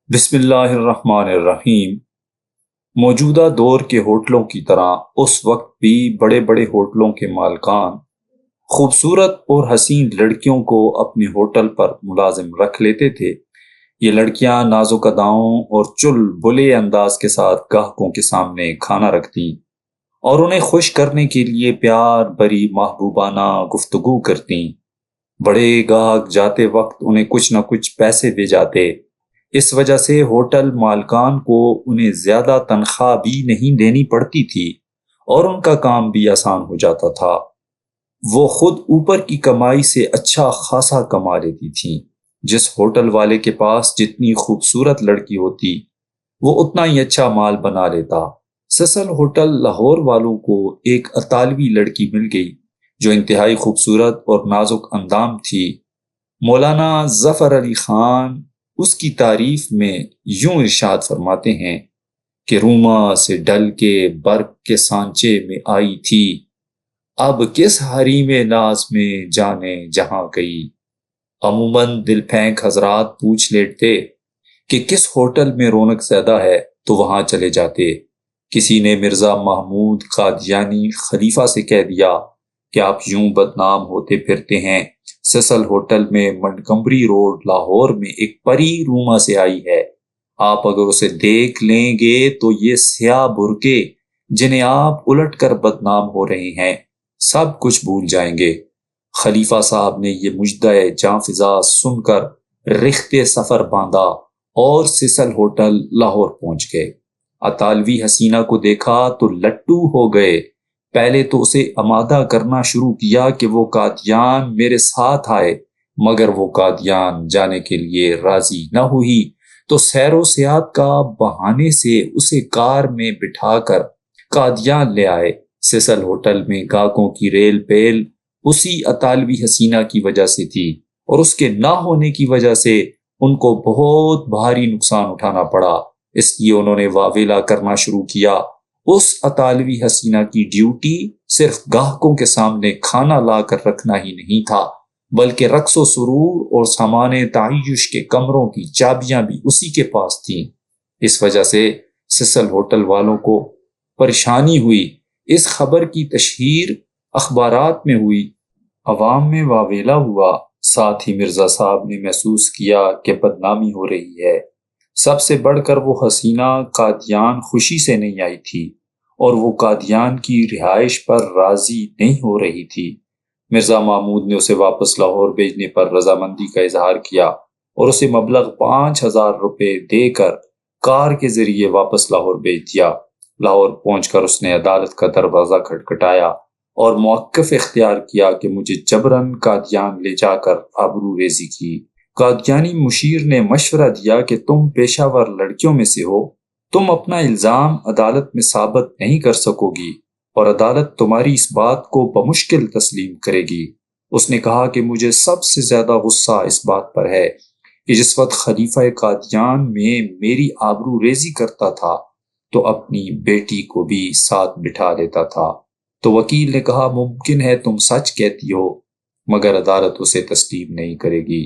بسم اللہ الرحمن الرحیم۔ موجودہ دور کے ہوٹلوں کی طرح اس وقت بھی بڑے بڑے ہوٹلوں کے مالکان خوبصورت اور حسین لڑکیوں کو اپنے ہوٹل پر ملازم رکھ لیتے تھے۔ یہ لڑکیاں نازک اداؤں اور چل بلے انداز کے ساتھ گاہکوں کے سامنے کھانا رکھتی اور انہیں خوش کرنے کے لیے پیار بری محبوبانہ گفتگو کرتی۔ بڑے گاہک جاتے وقت انہیں کچھ نہ کچھ پیسے دے جاتے۔ اس وجہ سے ہوٹل مالکان کو انہیں زیادہ تنخواہ بھی نہیں دینی پڑتی تھی اور ان کا کام بھی آسان ہو جاتا تھا۔ وہ خود اوپر کی کمائی سے اچھا خاصا کما لیتی تھیں۔ جس ہوٹل والے کے پاس جتنی خوبصورت لڑکی ہوتی وہ اتنا ہی اچھا مال بنا لیتا۔ سسل ہوٹل لاہور والوں کو ایک اطالوی لڑکی مل گئی جو انتہائی خوبصورت اور نازک اندام تھی۔ مولانا ظفر علی خان اس کی تعریف میں یوں ارشاد فرماتے ہیں کہ روما سے ڈل کے برق کے سانچے میں آئی تھی، اب کس حریم ناز میں جانے جہاں گئی۔ عموماً دل پھینک حضرات پوچھ لیتے کہ کس ہوٹل میں رونق زیادہ ہے تو وہاں چلے جاتے۔ کسی نے مرزا محمود قادیانی خلیفہ سے کہہ دیا کہ آپ یوں بدنام ہوتے پھرتے ہیں، سسل ہوٹل میں منٹگمبری روڈ لاہور میں ایک پری روما سے آئی ہے، آپ اگر اسے دیکھ لیں گے تو یہ سیاہ برقعے جنہیں آپ الٹ کر بدنام ہو رہے ہیں سب کچھ بھول جائیں گے۔ خلیفہ صاحب نے یہ مجدہ جاں فضا سن کر رخت سفر باندھا اور سسل ہوٹل لاہور پہنچ گئے۔ اطالوی حسینہ کو دیکھا تو لٹو ہو گئے۔ پہلے تو اسے آمادہ کرنا شروع کیا کہ وہ قادیان میرے ساتھ آئے، مگر وہ قادیان جانے کے لیے راضی نہ ہوئی تو سیر و سیاحت کا بہانے سے اسے کار میں بٹھا کر قادیان لے آئے۔ سسل ہوٹل میں گاہکوں کی ریل پیل اسی اطالوی حسینہ کی وجہ سے تھی اور اس کے نہ ہونے کی وجہ سے ان کو بہت بھاری نقصان اٹھانا پڑا۔ اس لیے انہوں نے واویلا کرنا شروع کیا۔ اس اطالوی حسینہ کی ڈیوٹی صرف گاہکوں کے سامنے کھانا لا کر رکھنا ہی نہیں تھا، بلکہ رقص و سرور اور سامان تعیش کے کمروں کی چابیاں بھی اسی کے پاس تھیں۔ اس وجہ سے سسل ہوٹل والوں کو پریشانی ہوئی۔ اس خبر کی تشہیر اخبارات میں ہوئی، عوام میں واویلا ہوا۔ ساتھ ہی مرزا صاحب نے محسوس کیا کہ بدنامی ہو رہی ہے۔ سب سے بڑھ کر وہ حسینہ قادیان خوشی سے نہیں آئی تھی اور وہ قادیان کی رہائش پر راضی نہیں ہو رہی تھی۔ مرزا محمود نے اسے واپس لاہور بھیجنے پر رضامندی کا اظہار کیا اور اسے مبلغ 5,000 روپے دے کر کار کے ذریعے واپس لاہور بھیج دیا۔ لاہور پہنچ کر اس نے عدالت کا دروازہ کھٹکھٹایا اور موقف اختیار کیا کہ مجھے جبراً قادیان لے جا کر آبرو ریزی کی۔ قادیانی مشیر نے مشورہ دیا کہ تم پیشہ ور لڑکیوں میں سے ہو، تم اپنا الزام عدالت میں ثابت نہیں کر سکو گی اور عدالت تمہاری اس بات کو بمشکل تسلیم کرے گی۔ اس نے کہا کہ مجھے سب سے زیادہ غصہ اس بات پر ہے کہ جس وقت خلیفہ قادیان میں میری آبرو ریزی کرتا تھا تو اپنی بیٹی کو بھی ساتھ بٹھا لیتا تھا۔ تو وکیل نے کہا ممکن ہے تم سچ کہتی ہو، مگر عدالت اسے تسلیم نہیں کرے گی۔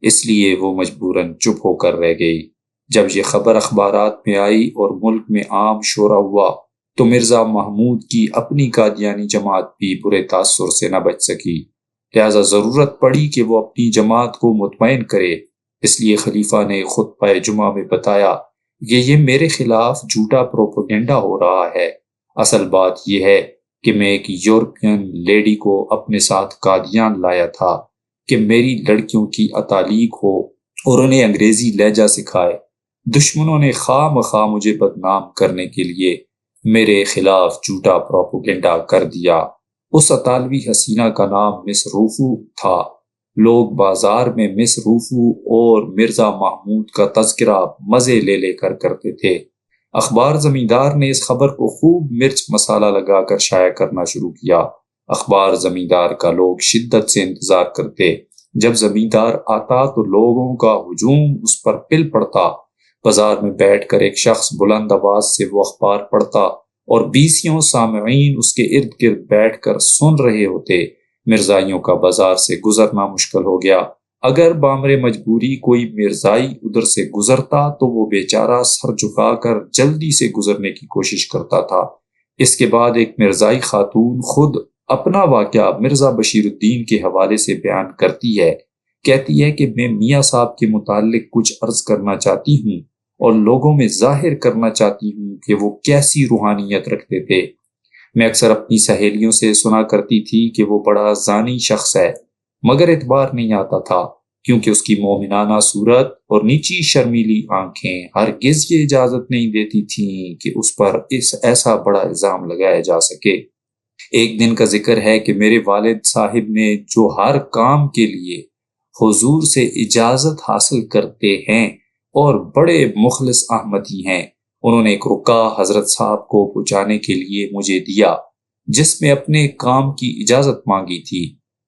اس لیے وہ مجبوراً چپ ہو کر رہ گئی۔ جب یہ خبر اخبارات میں آئی اور ملک میں عام شورا ہوا تو مرزا محمود کی اپنی قادیانی جماعت بھی برے تاثر سے نہ بچ سکی، لہذا ضرورت پڑی کہ وہ اپنی جماعت کو مطمئن کرے۔ اس لیے خلیفہ نے خطبہ جمعہ میں بتایا کہ یہ میرے خلاف جھوٹا پروپیگنڈا ہو رہا ہے۔ اصل بات یہ ہے کہ میں ایک یورپین لیڈی کو اپنے ساتھ قادیان لایا تھا کہ میری لڑکیوں کی اتالیق ہو اور انہیں انگریزی لہجہ سکھائے۔ دشمنوں نے خواہ مخواہ مجھے بدنام کرنے کے لیے میرے خلاف جھوٹا پروپیگنڈا کر دیا۔ اس اطالوی حسینہ کا نام مس روفو تھا۔ لوگ بازار میں مس روفو اور مرزا محمود کا تذکرہ مزے لے لے کر کرتے تھے۔ اخبار زمیندار نے اس خبر کو خوب مرچ مسالہ لگا کر شائع کرنا شروع کیا۔ اخبار زمیندار کا لوگ شدت سے انتظار کرتے۔ جب زمیندار آتا تو لوگوں کا ہجوم اس پر پل پڑتا۔ بازار میں بیٹھ کر ایک شخص بلند آواز سے وہ اخبار پڑھتا اور 20 سامعین اس کے ارد گرد بیٹھ کر سن رہے ہوتے۔ مرزائیوں کا بازار سے گزرنا مشکل ہو گیا۔ اگر بامر مجبوری کوئی مرزائی ادھر سے گزرتا تو وہ بیچارہ سر جھکا کر جلدی سے گزرنے کی کوشش کرتا تھا۔ اس کے بعد ایک مرزائی خاتون خود اپنا واقعہ مرزا بشیر الدین کے حوالے سے بیان کرتی ہے۔ کہتی ہے کہ میں میاں صاحب کے متعلق کچھ عرض کرنا چاہتی ہوں اور لوگوں میں ظاہر کرنا چاہتی ہوں کہ وہ کیسی روحانیت رکھتے تھے۔ میں اکثر اپنی سہیلیوں سے سنا کرتی تھی کہ وہ بڑا زانی شخص ہے، مگر اعتبار نہیں آتا تھا، کیونکہ اس کی مومنانہ صورت اور نیچی شرمیلی آنکھیں ہرگز یہ اجازت نہیں دیتی تھیں کہ اس پر ایسا بڑا الزام لگایا جا سکے۔ ایک دن کا ذکر ہے کہ میرے والد صاحب نے، جو ہر کام کے لیے حضور سے اجازت حاصل کرتے ہیں اور بڑے مخلص احمدی ہیں، انہوں نے ایک رکا حضرت صاحب کو پہنچانے کے لیے مجھے دیا، جس میں اپنے کام کی اجازت مانگی تھی۔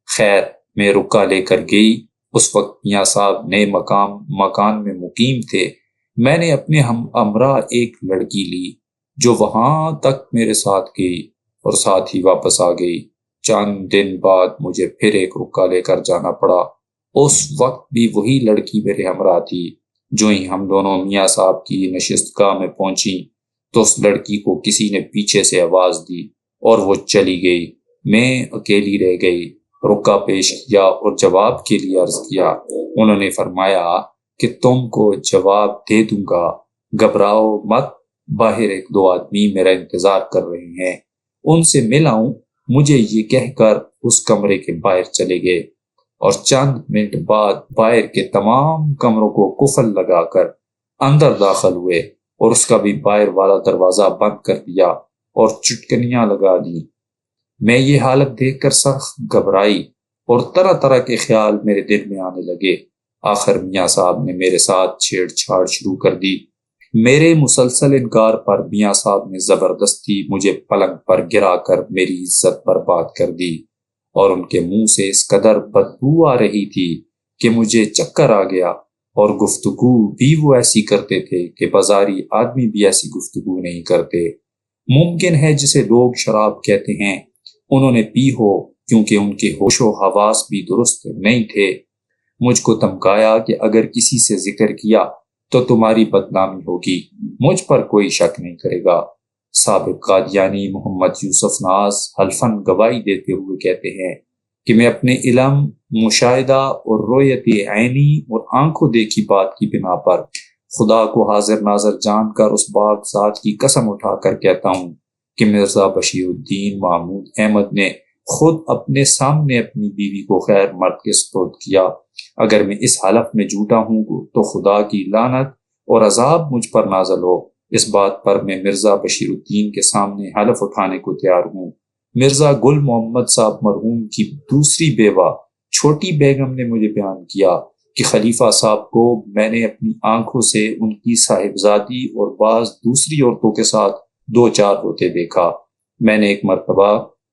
خیر، میں رکا لے کر گئی۔ اس وقت میاں صاحب نئے مکان میں مقیم تھے۔ میں نے اپنے ہم امراء ایک لڑکی لی، جو وہاں تک میرے ساتھ گئی اور ساتھ ہی واپس آ گئی۔ چند دن بعد مجھے پھر ایک رکا لے کر جانا پڑا۔ اس وقت بھی وہی لڑکی میرے ہمراہ تھی۔ جو ہی ہم دونوں میاں صاحب کی نشست گاہ میں پہنچی تو اس لڑکی کو کسی نے پیچھے سے آواز دی اور وہ چلی گئی۔ میں اکیلی رہ گئی۔ رکا پیش کیا اور جواب کے لیے عرض کیا۔ انہوں نے فرمایا کہ تم کو جواب دے دوں گا، گھبراؤ مت، باہر ایک دو آدمی میرا انتظار کر رہے ہیں، ان سے مل آؤں۔ مجھے یہ کہہ کر اس کمرے کے باہر چلے گئے اور چند منٹ بعد باہر کے تمام کمروں کو قفل لگا کر اندر داخل ہوئے اور اس کا بھی باہر والا دروازہ بند کر دیا اور چٹکنیاں لگا دی۔ میں یہ حالت دیکھ کر سخت گھبرائی اور طرح طرح کے خیال میرے دل میں آنے لگے۔ آخر میاں صاحب نے میرے ساتھ چھیڑ چھاڑ شروع کر دی۔ میرے مسلسل انکار پر میاں صاحب نے زبردستی مجھے پلنگ پر گرا کر میری عزت برباد کر دی، اور ان کے منہ سے اس قدر بدبو آ رہی تھی کہ مجھے چکر آ گیا، اور گفتگو بھی وہ ایسی کرتے تھے کہ بازاری آدمی بھی ایسی گفتگو نہیں کرتے۔ ممکن ہے جسے لوگ شراب کہتے ہیں انہوں نے پی ہو، کیونکہ ان کے ہوش و حواس بھی درست نہیں تھے۔ مجھ کو دھمکایا کہ اگر کسی سے ذکر کیا تو تمہاری بدنامی ہوگی، مجھ پر کوئی شک نہیں کرے گا۔ سابق قادیانی محمد یوسف ناز حلفاً گواہی دیتے ہوئے کہتے ہیں کہ میں اپنے علم، مشاہدہ اور رؤیت عینی اور آنکھوں دیکھی بات کی بنا پر خدا کو حاضر ناظر جان کر اس پاک ذات کی قسم اٹھا کر کہتا ہوں کہ مرزا بشیر الدین محمود احمد نے خود اپنے سامنے اپنی بیوی کو خیر مرد کے سپرد کیا۔ اگر میں اس حلف میں جھوٹا ہوں تو خدا کی لعنت اور عذاب مجھ پر نازل ہو۔ اس بات پر میں مرزا بشیر الدین کے سامنے حلف اٹھانے کو تیار ہوں۔ مرزا گل محمد صاحب مرحوم کی دوسری بیوہ چھوٹی بیگم نے مجھے بیان کیا کہ خلیفہ صاحب کو میں نے اپنی آنکھوں سے ان کی صاحبزادی اور بعض دوسری عورتوں کے ساتھ دو چار ہوتے دیکھا۔ میں نے ایک مرتبہ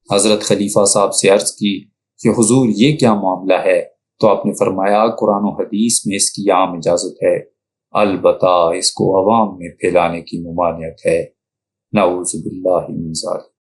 حضرت خلیفہ صاحب سے عرض کی کہ حضور یہ کیا معاملہ ہے؟ تو آپ نے فرمایا قرآن و حدیث میں اس کی عام اجازت ہے، البتہ اس کو عوام میں پھیلانے کی ممانعت ہے۔ نعوذ باللہ من ذالک۔